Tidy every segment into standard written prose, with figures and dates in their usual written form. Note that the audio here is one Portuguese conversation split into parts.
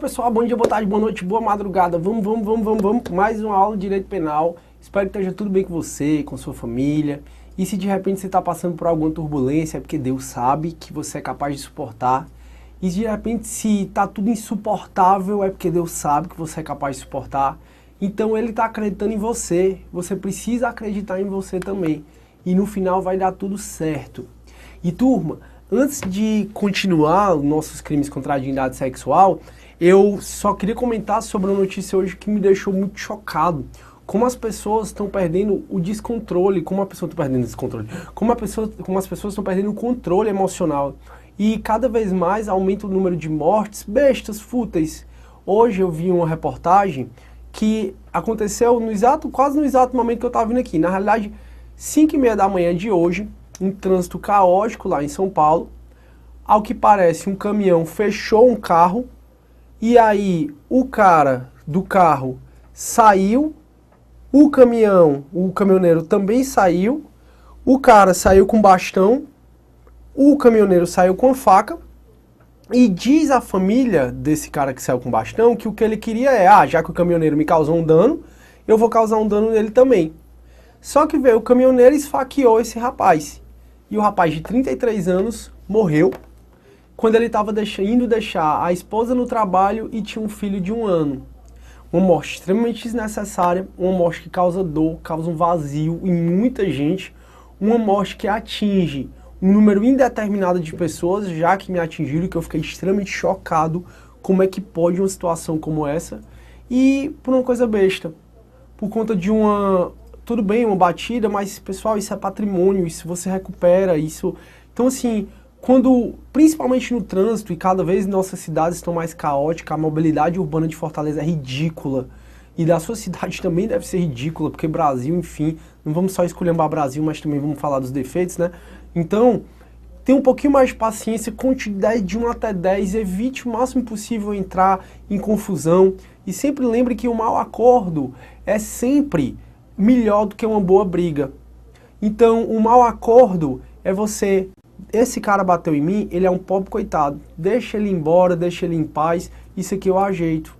pessoal, bom dia, boa tarde, boa noite, boa madrugada. Vamos. Mais uma aula de Direito Penal. Espero que esteja tudo bem com você, com sua família. E se de repente você está passando por alguma turbulência, é porque Deus sabe que você é capaz de suportar. E de repente se está tudo insuportável, é porque Deus sabe que você é capaz de suportar. Então Ele está acreditando em você. Você precisa acreditar em você também. E no final vai dar tudo certo. E turma, antes de continuar os nossos crimes contra a dignidade sexual, eu só queria comentar sobre uma notícia hoje que me deixou muito chocado. Como as pessoas estão perdendo o descontrole, como as pessoas estão perdendo o controle emocional. E cada vez mais aumenta o número de mortes bestas, fúteis. Hoje eu vi uma reportagem que aconteceu quase no exato momento que eu estava vindo aqui. Na realidade, 5h30 da manhã de hoje, um trânsito caótico lá em São Paulo. Ao que parece, um caminhão fechou um carro e aí o cara do carro saiu, o caminhoneiro também saiu, o cara saiu com bastão, o caminhoneiro saiu com faca e diz a família desse cara que saiu com bastão que o que ele queria é, já que o caminhoneiro me causou um dano, eu vou causar um dano nele também. Só que veio o caminhoneiro e esfaqueou esse rapaz. E o rapaz de 33 anos morreu quando ele estava indo deixar a esposa no trabalho e tinha um filho de 1 ano. Uma morte extremamente desnecessária, uma morte que causa dor, causa um vazio em muita gente, uma morte que atinge um número indeterminado de pessoas, já que me atingiram, que eu fiquei extremamente chocado como é que pode uma situação como essa, e por uma coisa besta, por conta de tudo bem, uma batida, mas, pessoal, isso é patrimônio, isso você recupera, isso... Então, assim, principalmente no trânsito, e cada vez nossas cidades estão mais caóticas, a mobilidade urbana de Fortaleza é ridícula, e da sua cidade também deve ser ridícula, porque Brasil, enfim, não vamos só esculhambar Brasil, mas também vamos falar dos defeitos, né? Então, tenha um pouquinho mais de paciência, conte de 1 até 10, evite o máximo possível entrar em confusão, e sempre lembre que o mau acordo é sempre melhor do que uma boa briga. Então, o mau acordo é esse cara bateu em mim, ele é um pobre coitado, deixa ele embora, deixa ele em paz, isso aqui eu ajeito.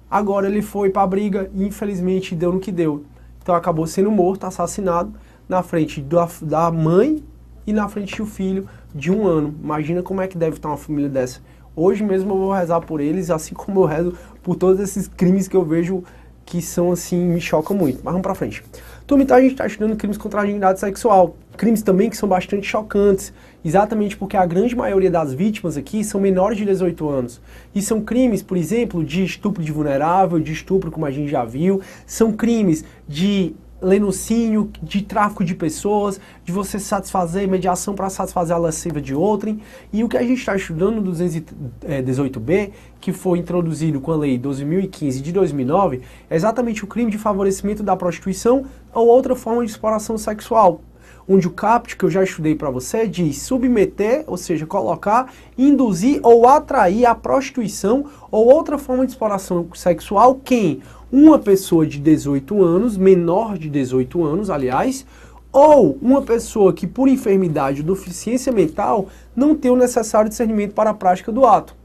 Agora ele foi pra briga e infelizmente deu no que deu. Então acabou sendo morto, assassinado, na frente da mãe e na frente do filho de 1 ano. Imagina como é que deve estar uma família dessa. Hoje mesmo eu vou rezar por eles, assim como eu rezo por todos esses crimes que eu vejo que são assim, me chocam muito. Mas vamos pra frente. Turma, então a gente está estudando crimes contra a dignidade sexual. Crimes também que são bastante chocantes, exatamente porque a grande maioria das vítimas aqui são menores de 18 anos. E são crimes, por exemplo, de estupro de vulnerável, de estupro, como a gente já viu, são crimes de lenocínio, de tráfico de pessoas, de você satisfazer, mediação para satisfazer a lasciva de outrem. E o que a gente está estudando no 218B, que foi introduzido com a Lei 12.015 de 2009, é exatamente o crime de favorecimento da prostituição ou outra forma de exploração sexual. Onde o caput, que eu já estudei para você, diz submeter, ou seja, colocar, induzir ou atrair a prostituição ou outra forma de exploração sexual quem? Uma pessoa de 18 anos, menor de 18 anos, aliás, ou uma pessoa que por enfermidade ou deficiência mental não tem o necessário discernimento para a prática do ato.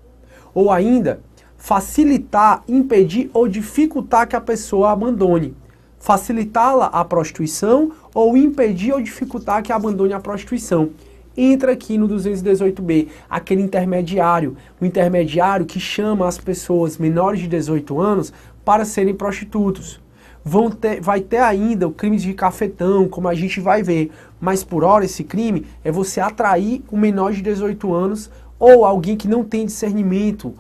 Ou ainda, facilitar, impedir ou dificultar que a pessoa abandone. Facilitá-la a prostituição ou impedir ou dificultar que abandone a prostituição. Entra aqui no 218B, aquele intermediário, o intermediário que chama as pessoas menores de 18 anos para serem prostitutos. Vai ter ainda o crime de cafetão, como a gente vai ver, mas por hora esse crime é você atrair um menor de 18 anos ou alguém que não tem discernimento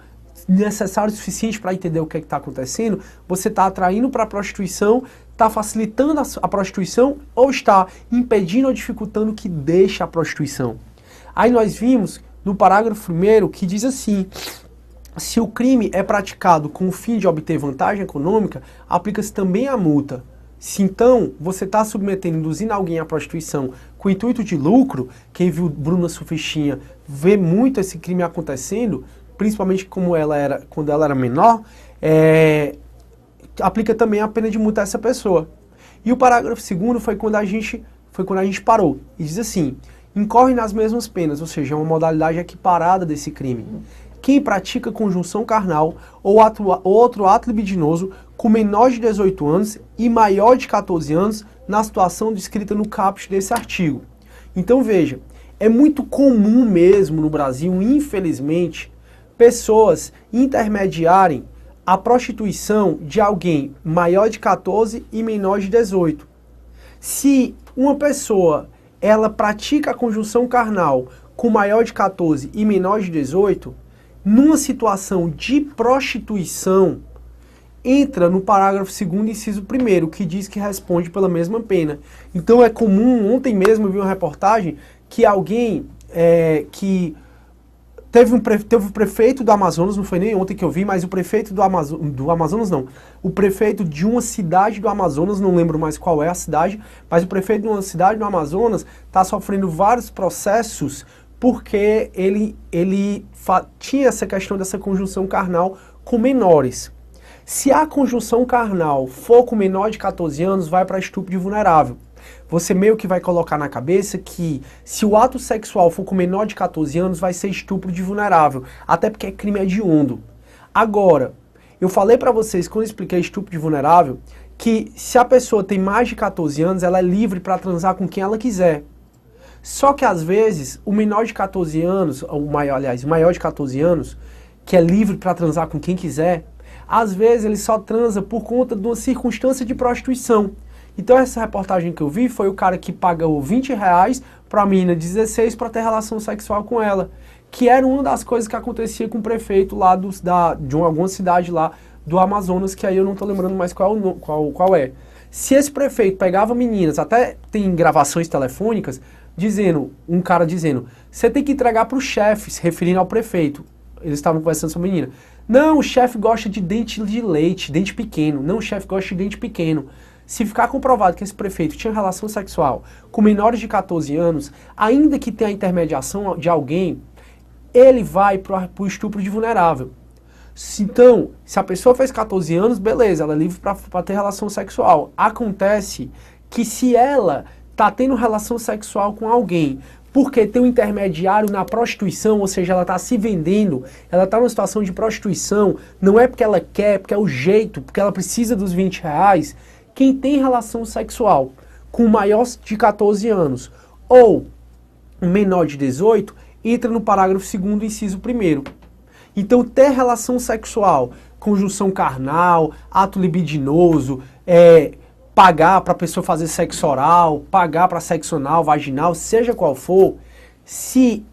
necessário o suficiente para entender o que está acontecendo, você está atraindo para a prostituição, está facilitando a prostituição ou está impedindo ou dificultando que deixe a prostituição. Aí nós vimos no parágrafo 1º que diz assim: se o crime é praticado com o fim de obter vantagem econômica, aplica-se também a multa. Se então você está submetendo, induzindo alguém à prostituição com o intuito de lucro, quem viu Bruna Surfistinha vê muito esse crime acontecendo, principalmente quando ela era menor, aplica também a pena de multa a essa pessoa. E o parágrafo 2º foi quando a gente parou. E diz assim: incorre nas mesmas penas, ou seja, é uma modalidade equiparada desse crime. quem pratica conjunção carnal ou outro ato libidinoso com menor de 18 anos e maior de 14 anos na situação descrita no caput desse artigo. Então veja, é muito comum mesmo no Brasil, infelizmente, pessoas intermediarem a prostituição de alguém maior de 14 e menor de 18. Se uma pessoa ela pratica a conjunção carnal com maior de 14 e menor de 18, numa situação de prostituição, entra no parágrafo 2º, inciso 1º, que diz que responde pela mesma pena. Então é comum, ontem mesmo eu vi uma reportagem que alguém que teve o prefeito do Amazonas, não foi nem ontem que eu vi, mas o prefeito do Amazonas não, o prefeito de uma cidade do Amazonas, não lembro mais qual é a cidade, mas o prefeito de uma cidade do Amazonas está sofrendo vários processos porque ele tinha essa questão dessa conjunção carnal com menores. Se a conjunção carnal for com menor de 14 anos, vai para estupro de vulnerável. Você meio que vai colocar na cabeça que se o ato sexual for com menor de 14 anos, vai ser estupro de vulnerável, até porque é crime hediondo. Agora, eu falei para vocês, quando eu expliquei estupro de vulnerável, que se a pessoa tem mais de 14 anos, ela é livre para transar com quem ela quiser. Só que às vezes, o menor de 14 anos, o maior de 14 anos, que é livre para transar com quem quiser, às vezes ele só transa por conta de uma circunstância de prostituição. Então essa reportagem que eu vi foi o cara que pagou R$20 para a menina de 16 para ter relação sexual com ela. Que era uma das coisas que acontecia com o prefeito lá de alguma cidade lá do Amazonas, que aí eu não estou lembrando mais qual é. Se esse prefeito pegava meninas, até tem gravações telefônicas, um cara dizendo, você tem que entregar para o chefe, se referindo ao prefeito. Eles estavam conversando com a menina. Não, o chefe gosta de dente de leite, dente pequeno. Não, o chefe gosta de dente pequeno. Se ficar comprovado que esse prefeito tinha relação sexual com menores de 14 anos, ainda que tenha a intermediação de alguém, ele vai para o estupro de vulnerável. Então, se a pessoa fez 14 anos, beleza, ela é livre para ter relação sexual. Acontece que se ela está tendo relação sexual com alguém porque tem um intermediário na prostituição, ou seja, ela está se vendendo, ela está numa situação de prostituição, não é porque ela quer, porque é o jeito, porque ela precisa dos R$20, quem tem relação sexual com maior de 14 anos ou menor de 18, entra no parágrafo 2º, inciso 1º. Então, ter relação sexual, conjunção carnal, ato libidinoso, pagar para a pessoa fazer sexo oral, pagar para sexo anal, vaginal, seja qual for, se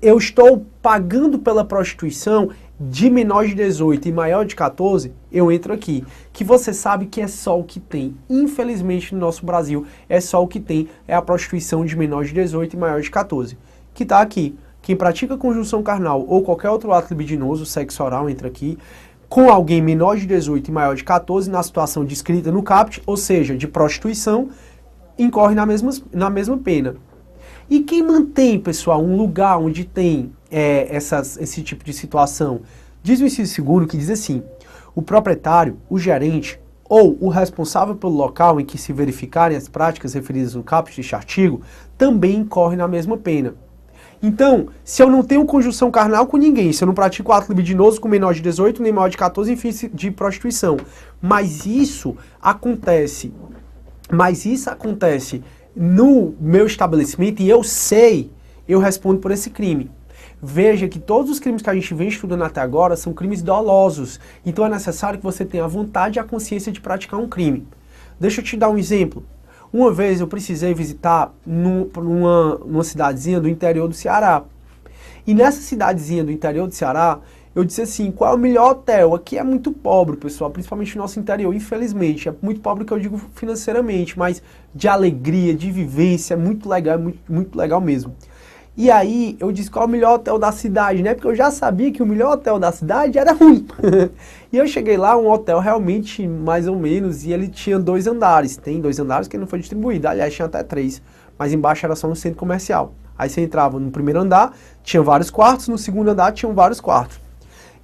eu estou pagando pela prostituição de menor de 18 e maior de 14, eu entro aqui. Que você sabe que é só o que tem. Infelizmente, no nosso Brasil, é só o que tem, é a prostituição de menor de 18 e maior de 14. Que está aqui. Quem pratica conjunção carnal ou qualquer outro ato libidinoso, sexo oral, entra aqui, com alguém menor de 18 e maior de 14, na situação descrita no caput, ou seja, de prostituição, incorre na mesma pena. E quem mantém, pessoal, um lugar onde tem esse tipo de situação? Diz o inciso 2º que diz assim, o proprietário, o gerente ou o responsável pelo local em que se verificarem as práticas referidas no caput deste artigo, também incorre na mesma pena. Então, se eu não tenho conjunção carnal com ninguém, se eu não pratico ato libidinoso com menor de 18, nem maior de 14, enfim, de prostituição, mas isso acontece no meu estabelecimento e eu sei, eu respondo por esse crime. Veja que todos os crimes que a gente vem estudando até agora são crimes dolosos, então é necessário que você tenha a vontade e a consciência de praticar um crime. Deixa eu te dar um exemplo. Uma vez eu precisei visitar numa cidadezinha do interior do Ceará. E nessa cidadezinha do interior do Ceará, eu disse assim, qual é o melhor hotel? Aqui é muito pobre, pessoal, principalmente no nosso interior, infelizmente. É muito pobre que eu digo financeiramente, mas de alegria, de vivência, é muito legal, muito legal mesmo. E aí eu disse qual é o melhor hotel da cidade, né? Porque eu já sabia que o melhor hotel da cidade era ruim. E eu cheguei lá, um hotel realmente mais ou menos, e ele tinha 2 andares. Tem 2 andares que não foi distribuído, aliás tinha até 3. Mas embaixo era só um centro comercial. Aí você entrava no primeiro andar, tinha vários quartos, no segundo andar tinham vários quartos.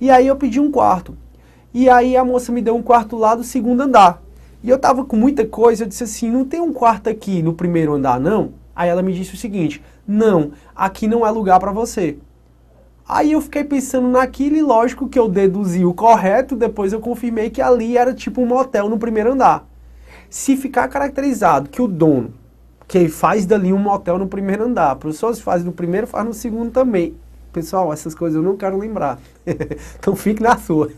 E aí eu pedi um quarto. E aí a moça me deu um quarto lá do segundo andar. E eu tava com muita coisa, eu disse assim, não tem um quarto aqui no primeiro andar não? Aí ela me disse o seguinte, não, aqui não é lugar para você. Aí eu fiquei pensando naquilo e lógico que eu deduzi o correto, depois eu confirmei que ali era tipo um motel no primeiro andar. Se ficar caracterizado que o dono, que faz dali um motel no primeiro andar, professor, se faz no primeiro, faz no segundo também. Pessoal, essas coisas eu não quero lembrar. Então fique na sua.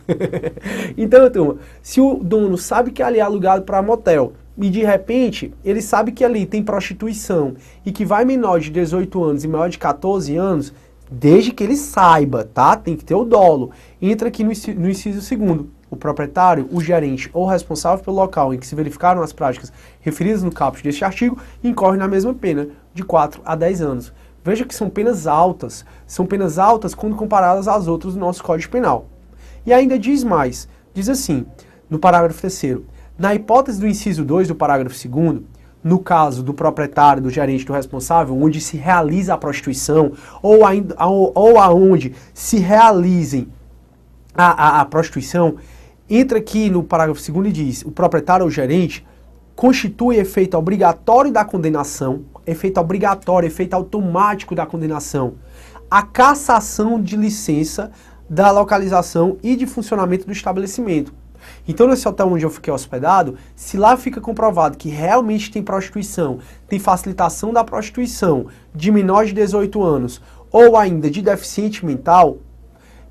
Então, turma, se o dono sabe que ali é alugado para motel, e de repente ele sabe que ali tem prostituição e que vai menor de 18 anos e maior de 14 anos, desde que ele saiba, tá? Tem que ter o dolo. Entra aqui no inciso segundo. O proprietário, o gerente ou responsável pelo local em que se verificaram as práticas referidas no caput deste artigo incorre na mesma pena, de 4 a 10 anos. Veja que são penas altas quando comparadas às outras do nosso Código Penal. E ainda diz mais, diz assim, no parágrafo 3º, na hipótese do inciso 2 do parágrafo 2º, no caso do proprietário, do gerente, do responsável, onde se realiza a prostituição ou aonde se realizem a prostituição, entra aqui no parágrafo 2º e diz, o proprietário ou gerente constitui efeito obrigatório da condenação, efeito obrigatório, efeito automático da condenação, a cassação de licença da localização e de funcionamento do estabelecimento. Então, nesse hotel onde eu fiquei hospedado, se lá fica comprovado que realmente tem prostituição, tem facilitação da prostituição de menor de 18 anos ou ainda de deficiente mental,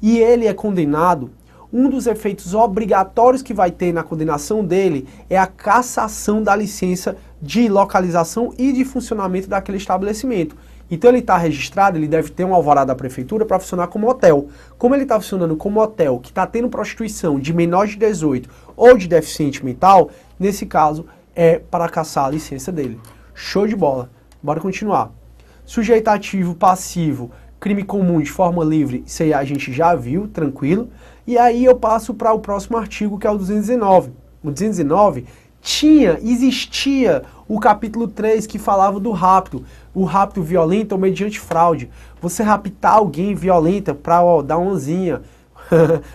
e ele é condenado, um dos efeitos obrigatórios que vai ter na condenação dele é a cassação da licença de localização e de funcionamento daquele estabelecimento. Então ele está registrado, ele deve ter um alvará da prefeitura para funcionar como hotel. Como ele está funcionando como hotel, que está tendo prostituição de menor de 18 ou de deficiente mental, nesse caso é para cassar a licença dele. Show de bola. Bora continuar. Sujeito ativo, passivo, crime comum de forma livre, isso aí a gente já viu, tranquilo. E aí eu passo para o próximo artigo, que é o 219. O 219 existia o capítulo 3 que falava do rapto, o rapto violento ou mediante fraude. Você raptar alguém violenta para dar uma anzinha,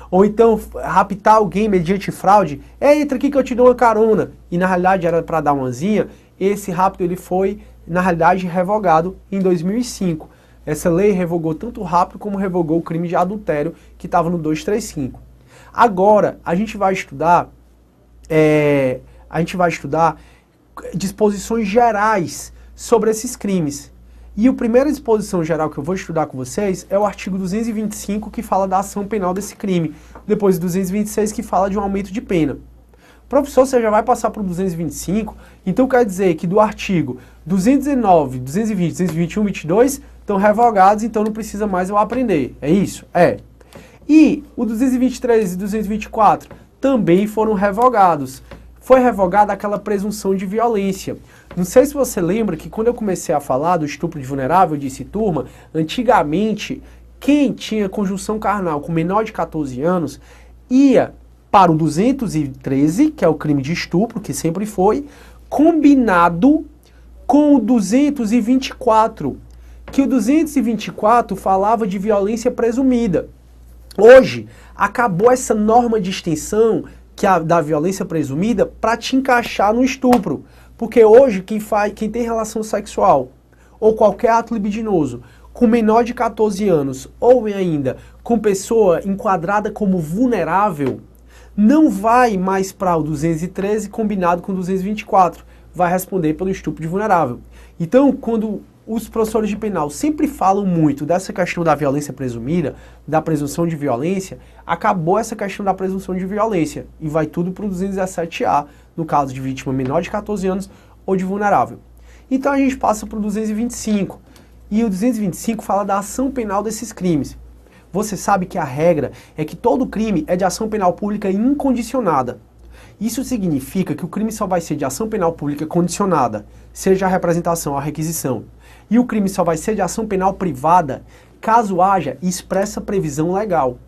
ou então raptar alguém mediante fraude, entra aqui que eu te dou uma carona, e na realidade era para dar uma anzinha. Esse rapto ele foi, na realidade, revogado em 2005. Essa lei revogou tanto o rapto como revogou o crime de adultério que estava no 235. Agora, a gente vai estudar disposições gerais sobre esses crimes. E a primeira disposição geral que eu vou estudar com vocês é o artigo 225, que fala da ação penal desse crime. Depois 226, que fala de um aumento de pena. Professor, você já vai passar para o 225, então quer dizer que do artigo 219, 220, 221, 22 estão revogados, então não precisa mais eu aprender. É isso? É. E o 223 e 224 também foram revogados. Foi revogada aquela presunção de violência. Não sei se você lembra que quando eu comecei a falar do estupro de vulnerável, eu disse, turma, antigamente, quem tinha conjunção carnal com menor de 14 anos ia para o 213, que é o crime de estupro, que sempre foi, combinado com o 224, que o 224 falava de violência presumida. Hoje, acabou essa norma de extensão da violência presumida para te encaixar no estupro. Porque hoje, quem tem relação sexual ou qualquer ato libidinoso com menor de 14 anos ou ainda com pessoa enquadrada como vulnerável, não vai mais para o 213 combinado com o 224, vai responder pelo estupro de vulnerável. Então, quando os professores de penal sempre falam muito dessa questão da violência presumida, da presunção de violência, acabou essa questão da presunção de violência e vai tudo para o 217A, no caso de vítima menor de 14 anos ou de vulnerável. Então a gente passa para o 225, e o 225 fala da ação penal desses crimes. Você sabe que a regra é que todo crime é de ação penal pública incondicionada. Isso significa que o crime só vai ser de ação penal pública condicionada, seja a representação ou a requisição. E o crime só vai ser de ação penal privada caso haja expressa previsão legal.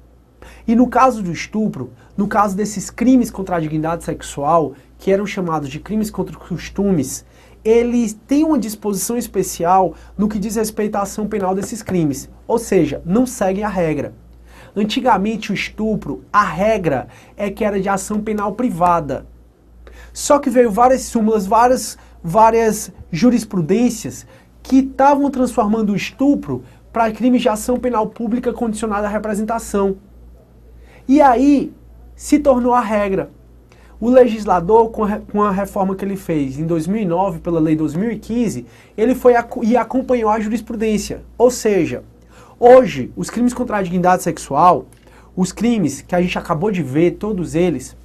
E no caso do estupro, no caso desses crimes contra a dignidade sexual, que eram chamados de crimes contra os costumes, eles têm uma disposição especial no que diz respeito à ação penal desses crimes. Ou seja, não seguem a regra. Antigamente o estupro, a regra é que era de ação penal privada. Só que veio várias súmulas, várias jurisprudências que estavam transformando o estupro para crimes de ação penal pública condicionada à representação. E aí se tornou a regra. O legislador, com a reforma que ele fez em 2009, pela Lei 2015, ele foi e acompanhou a jurisprudência. Ou seja, hoje, os crimes contra a dignidade sexual, os crimes que a gente acabou de ver, todos eles,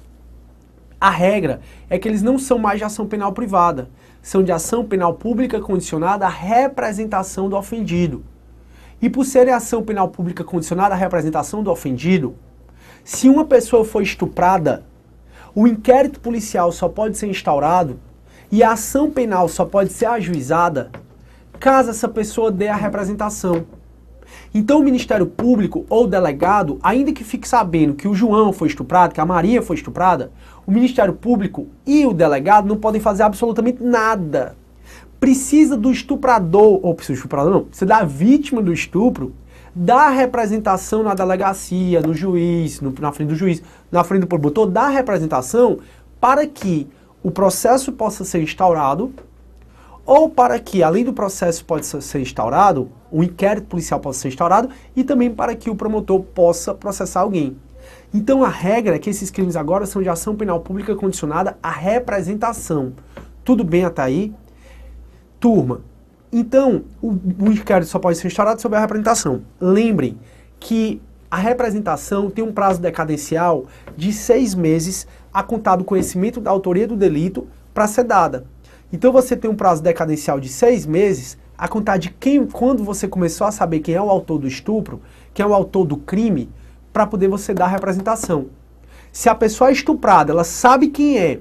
a regra é que eles não são mais de ação penal privada, são de ação penal pública condicionada à representação do ofendido. E por serem ação penal pública condicionada à representação do ofendido, se uma pessoa for estuprada, o inquérito policial só pode ser instaurado e a ação penal só pode ser ajuizada caso essa pessoa dê a representação. Então o Ministério Público ou o delegado, ainda que fique sabendo que o João foi estuprado, que a Maria foi estuprada, o Ministério Público e o delegado não podem fazer absolutamente nada. Precisa do estuprador, ou precisa do estuprador não, precisa da vítima do estupro, dar representação na delegacia, no juiz, na frente do juiz, na frente do promotor, dar representação para que o processo possa ser instaurado, ou para que, além do processo possa ser instaurado, o inquérito policial possa ser instaurado, e também para que o promotor possa processar alguém. Então a regra é que esses crimes agora são de ação penal pública condicionada à representação. Tudo bem até aí? Turma, então o inquérito só pode ser instaurado sob a representação. Lembrem que a representação tem um prazo decadencial de 6 meses a contar do conhecimento da autoria do delito para ser dada. Então você tem um prazo decadencial de 6 meses a contar de quando você começou a saber quem é o autor do estupro, quem é o autor do crime, para poder você dar a representação. Se a pessoa é estuprada, ela sabe quem é,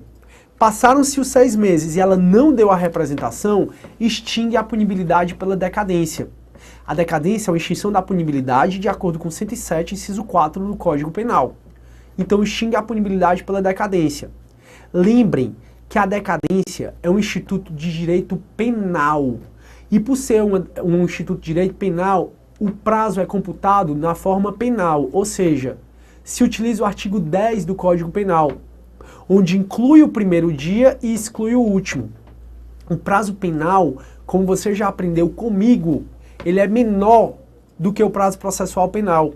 passaram-se os 6 meses e ela não deu a representação, extingue a punibilidade pela decadência. A decadência é uma extinção da punibilidade de acordo com 107, inciso 4 do Código Penal. Então extingue a punibilidade pela decadência. Lembrem que a decadência é um instituto de direito penal. E por ser um instituto de direito penal, o prazo é computado na forma penal, ou seja, se utiliza o artigo 10 do Código Penal, onde inclui o primeiro dia e exclui o último. O prazo penal, como você já aprendeu comigo, ele é menor do que o prazo processual penal.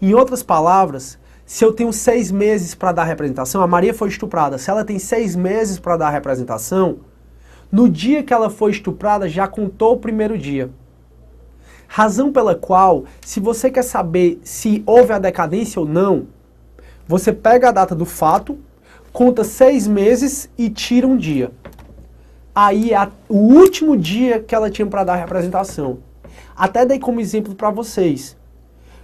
Em outras palavras, se eu tenho 6 meses para dar a representação, a Maria foi estuprada, se ela tem 6 meses para dar a representação, no dia que ela foi estuprada já contou o primeiro dia. Razão pela qual, se você quer saber se houve a decadência ou não, você pega a data do fato, conta 6 meses e tira um dia. Aí é o último dia que ela tinha para dar a representação. Até dei como exemplo para vocês.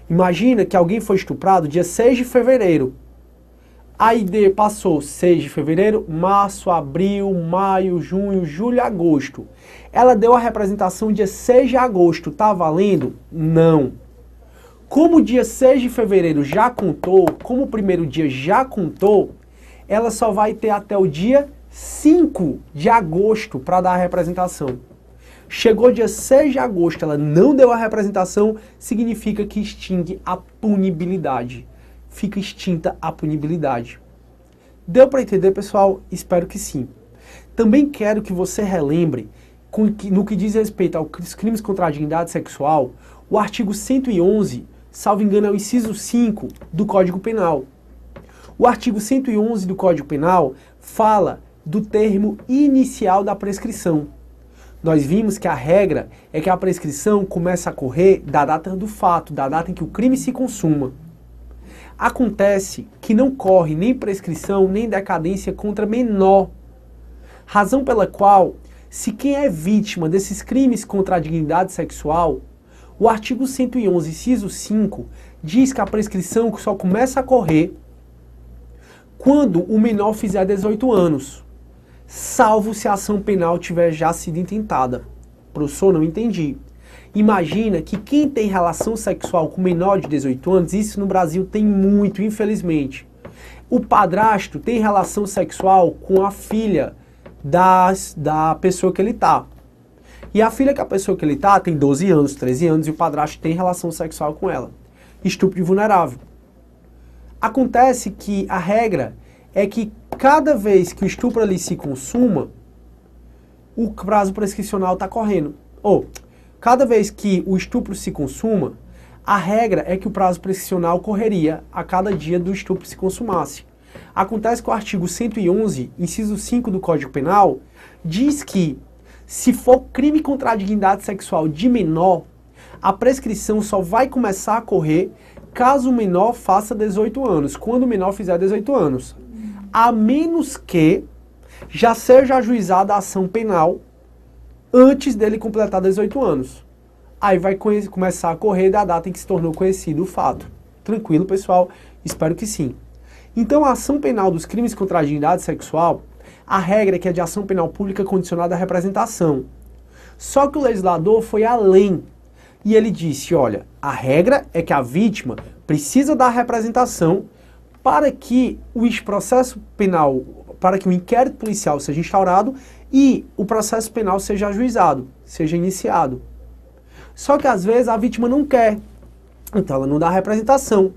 Imagina que alguém foi estuprado dia 6 de fevereiro. Aí passou 6 de fevereiro, março, abril, maio, junho, julho, agosto. Ela deu a representação dia 6 de agosto. Tá valendo? Não. Como o dia 6 de fevereiro já contou, como o primeiro dia já contou, ela só vai ter até o dia 5 de agosto para dar a representação. Chegou dia 6 de agosto, ela não deu a representação, significa que extingue a punibilidade. Fica extinta a punibilidade. Deu para entender, pessoal? Espero que sim. Também quero que você relembre, no que diz respeito aos crimes contra a dignidade sexual, o artigo 111, salvo engano, é o inciso 5 do Código Penal. O artigo 111 do Código Penal fala do termo inicial da prescrição. Nós vimos que a regra é que a prescrição começa a correr da data do fato, da data em que o crime se consuma. Acontece que não corre nem prescrição nem decadência contra menor. Razão pela qual, se quem é vítima desses crimes contra a dignidade sexual, o artigo 111, inciso 5, diz que a prescrição só começa a correr quando o menor fizer 18 anos, salvo se a ação penal tiver já sido intentada. Professor, não entendi. Imagina que quem tem relação sexual com menor de 18 anos, isso no Brasil tem muito, infelizmente. O padrasto tem relação sexual com a filha da pessoa que ele tá. E a filha que a pessoa que ele tá tem 12 anos, 13 anos e o padrasto tem relação sexual com ela. Estupro vulnerável. Acontece que a regra é que cada vez que o estupro ali se consuma, o prazo prescricional está correndo. cada vez que o estupro se consuma, a regra é que o prazo prescricional correria a cada dia do estupro se consumasse. Acontece que o artigo 111, inciso 5 do Código Penal, diz que, se for crime contra a dignidade sexual de menor, a prescrição só vai começar a correr caso o menor faça 18 anos, quando o menor fizer 18 anos. A menos que já seja ajuizada a ação penal antes dele completar 18 anos. Aí vai começar a correr da data em que se tornou conhecido o fato. Tranquilo, pessoal? Espero que sim. Então, a ação penal dos crimes contra a dignidade sexual, a regra é que é de ação penal pública condicionada à representação. Só que o legislador foi além. E ele disse, olha, a regra é que a vítima precisa da representação para que o processo penal, para que o inquérito policial seja instaurado e o processo penal seja ajuizado, seja iniciado. Só que às vezes a vítima não quer, então ela não dá representação.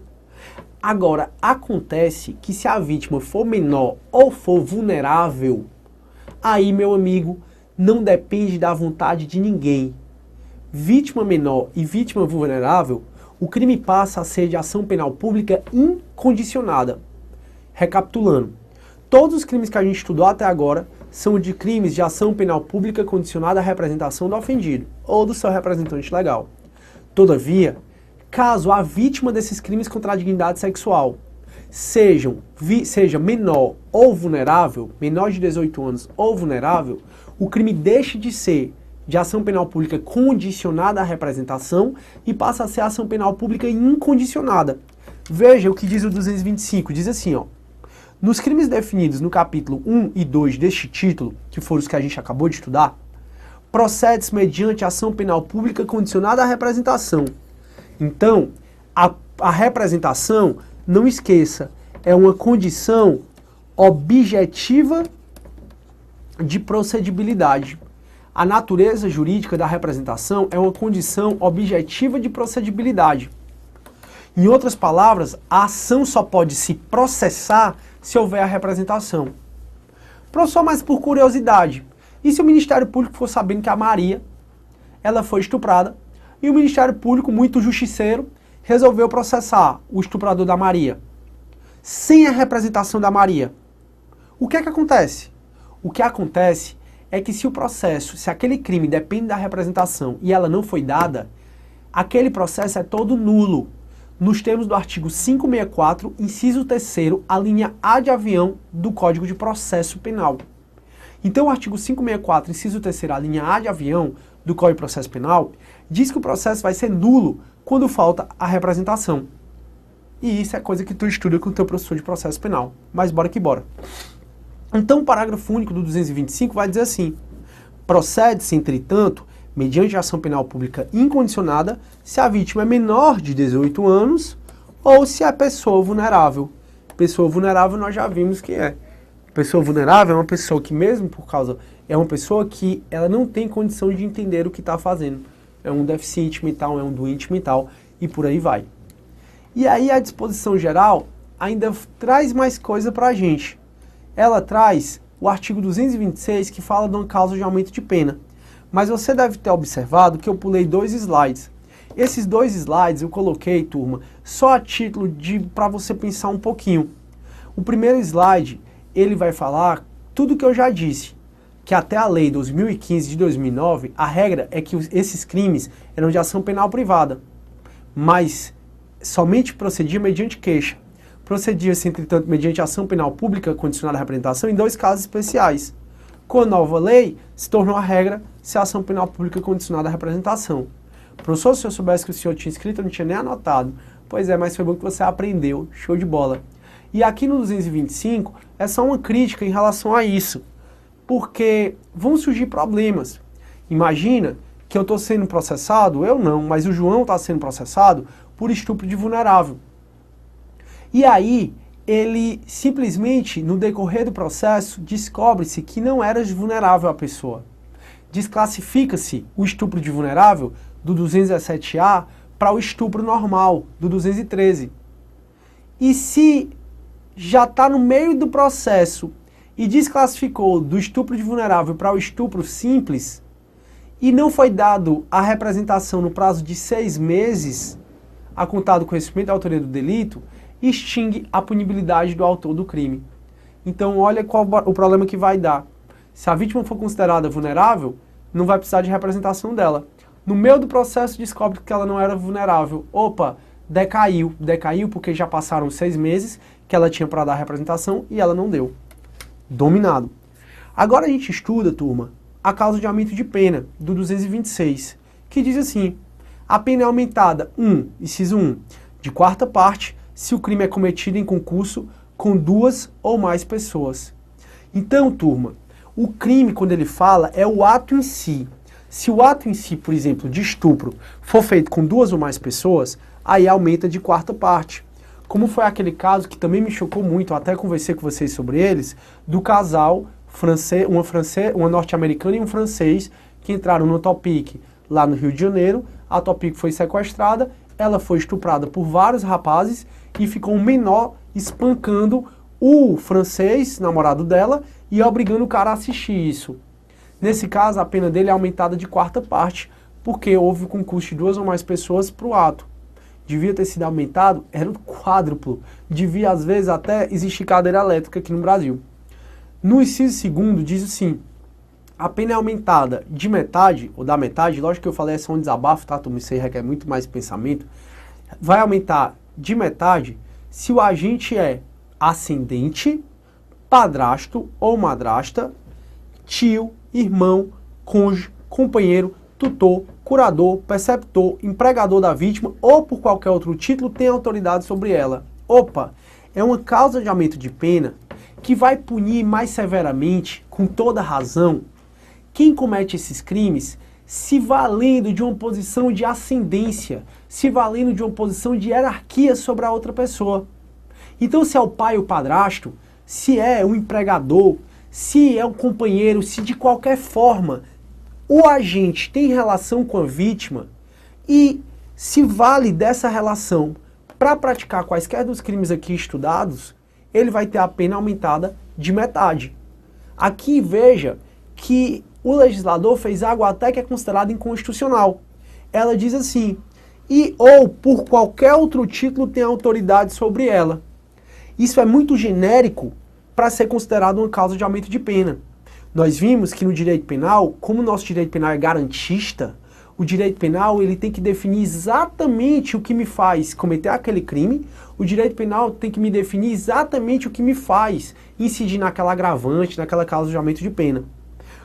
Agora, acontece que se a vítima for menor ou for vulnerável, aí, meu amigo, não depende da vontade de ninguém. Vítima menor e vítima vulnerável, o crime passa a ser de ação penal pública incondicionada. Recapitulando, todos os crimes que a gente estudou até agora são de crimes de ação penal pública condicionada à representação do ofendido ou do seu representante legal. Todavia, caso a vítima desses crimes contra a dignidade sexual seja menor ou vulnerável, menor de 18 anos ou vulnerável, o crime deixa de ser de ação penal pública condicionada à representação e passa a ser ação penal pública incondicionada. Veja o que diz o 225, diz assim, ó. Nos crimes definidos no capítulo 1 e 2 deste título, que foram os que a gente acabou de estudar, procede-se mediante ação penal pública condicionada à representação. Então, a representação, não esqueça, é uma condição objetiva de procedibilidade. A natureza jurídica da representação é uma condição objetiva de procedibilidade. Em outras palavras, a ação só pode se processar se houver a representação. Professor, mas por curiosidade, e se o Ministério Público for sabendo que a Maria, ela foi estuprada, e o Ministério Público, muito justiceiro, resolveu processar o estuprador da Maria, sem a representação da Maria? O que é que acontece? O que acontece é que se o processo, se aquele crime depende da representação e ela não foi dada, aquele processo é todo nulo. Nos termos do artigo 564, inciso 3º, a linha A de avião do Código de Processo Penal. Então, o artigo 564, inciso 3º, a linha A de avião do Código de Processo Penal, diz que o processo vai ser nulo quando falta a representação. E isso é coisa que tu estuda com o teu professor de processo penal. Mas bora que bora. Então, o parágrafo único do 225 vai dizer assim: procede-se, entretanto, mediante ação penal pública incondicionada, se a vítima é menor de 18 anos ou se é pessoa vulnerável. Pessoa vulnerável nós já vimos que é. Pessoa vulnerável é uma pessoa que mesmo por causa... É uma pessoa que ela não tem condição de entender o que está fazendo. É um deficiente mental, é um doente mental e por aí vai. E aí a disposição geral ainda traz mais coisa para a gente. Ela traz o artigo 226 que fala de uma causa de aumento de pena. Mas você deve ter observado que eu pulei 2 slides. Esses 2 slides eu coloquei, turma, só a título para você pensar um pouquinho. O primeiro slide, ele vai falar tudo que eu já disse, que até a lei 2015 de 2009, a regra é que esses crimes eram de ação penal privada, mas somente procedia mediante queixa. Procedia-se, entretanto, mediante ação penal pública condicionada à representação em 2 casos especiais. Com a nova lei, se tornou a regra se a ação penal pública condicionada à representação. Professor, se eu soubesse que o senhor tinha escrito, eu não tinha nem anotado. Pois é, mas foi bom que você aprendeu. Show de bola. E aqui no 225, é só uma crítica em relação a isso. Porque vão surgir problemas. Imagina que eu estou sendo processado, eu não, mas o João está sendo processado por estupro de vulnerável. E aí, ele simplesmente, no decorrer do processo, descobre-se que não era vulnerável a pessoa. Desclassifica-se o estupro de vulnerável do 217A para o estupro normal, do 213. E se já está no meio do processo e desclassificou do estupro de vulnerável para o estupro simples, e não foi dado a representação no prazo de 6 meses, a contar do conhecimento da autoria do delito, extingue a punibilidade do autor do crime. Então olha qual o problema que vai dar. Se a vítima for considerada vulnerável, não vai precisar de representação dela. No meio do processo descobre que ela não era vulnerável. Opa, decaiu porque já passaram 6 meses que ela tinha para dar a representação e ela não deu. Dominado. Agora a gente estuda, turma, a causa de aumento de pena, do 226, que diz assim: a pena é aumentada, inciso 1, de quarta parte, se o crime é cometido em concurso com 2 ou mais pessoas. Então, turma, o crime, quando ele fala, é o ato em si. Se o ato em si, por exemplo, de estupro, for feito com 2 ou mais pessoas, aí aumenta de quarta parte. Como foi aquele caso que também me chocou muito, eu até conversei com vocês sobre eles, do casal francês, uma norte-americana e um francês, que entraram no Topic lá no Rio de Janeiro. A Topic foi sequestrada, ela foi estuprada por vários rapazes e ficou um menor espancando o francês, namorado dela, e obrigando o cara a assistir isso. Nesse caso, a pena dele é aumentada de quarta parte, porque houve concurso de 2 ou mais pessoas para o ato. Devia ter sido aumentado, era o quádruplo. Devia, às vezes, até existir cadeira elétrica aqui no Brasil. No inciso 2º, diz assim: a pena é aumentada de metade, ou da metade, lógico que eu falei, é só um desabafo, tá? Isso aí requer muito mais pensamento. Vai aumentar de metade se o agente é ascendente, padrasto ou madrasta, tio, irmão, cônjuge, companheiro, tutor, curador, preceptor, empregador da vítima ou por qualquer outro título tem autoridade sobre ela. Opa, é uma causa de aumento de pena que vai punir mais severamente, com toda razão, quem comete esses crimes se valendo de uma posição de ascendência, se valendo de uma posição de hierarquia sobre a outra pessoa. Então, se é o pai ou padrasto, se é o empregador, se é o companheiro, se de qualquer forma o agente tem relação com a vítima e se vale dessa relação para praticar quaisquer dos crimes aqui estudados, ele vai ter a pena aumentada de metade. Aqui veja que o legislador fez algo até que é considerado inconstitucional. Ela diz assim: e ou por qualquer outro título tem autoridade sobre ela. Isso é muito genérico para ser considerado uma causa de aumento de pena. Nós vimos que no direito penal, como o nosso direito penal é garantista, o direito penal ele tem que definir exatamente o que me faz cometer aquele crime, o direito penal tem que me definir exatamente o que me faz incidir naquela agravante, naquela causa de aumento de pena.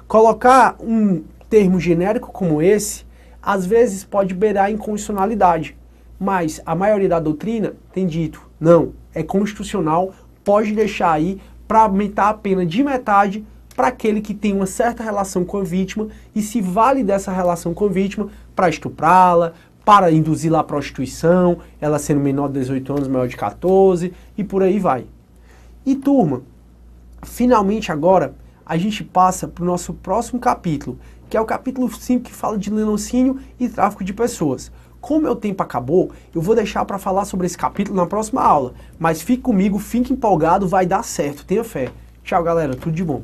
Colocar um termo genérico como esse, às vezes pode beirar a inconstitucionalidade, mas a maioria da doutrina tem dito, não, é constitucional, pode deixar aí para aumentar a pena de metade para aquele que tem uma certa relação com a vítima e se vale dessa relação com a vítima para estuprá-la, para induzir-la à prostituição, ela sendo menor de 18 anos, maior de 14 e por aí vai. E turma, finalmente agora a gente passa para o nosso próximo capítulo, que é o capítulo 5 que fala de latrocínio e tráfico de pessoas. Como meu tempo acabou, eu vou deixar para falar sobre esse capítulo na próxima aula, mas fique comigo, fique empolgado, vai dar certo, tenha fé. Tchau galera, tudo de bom.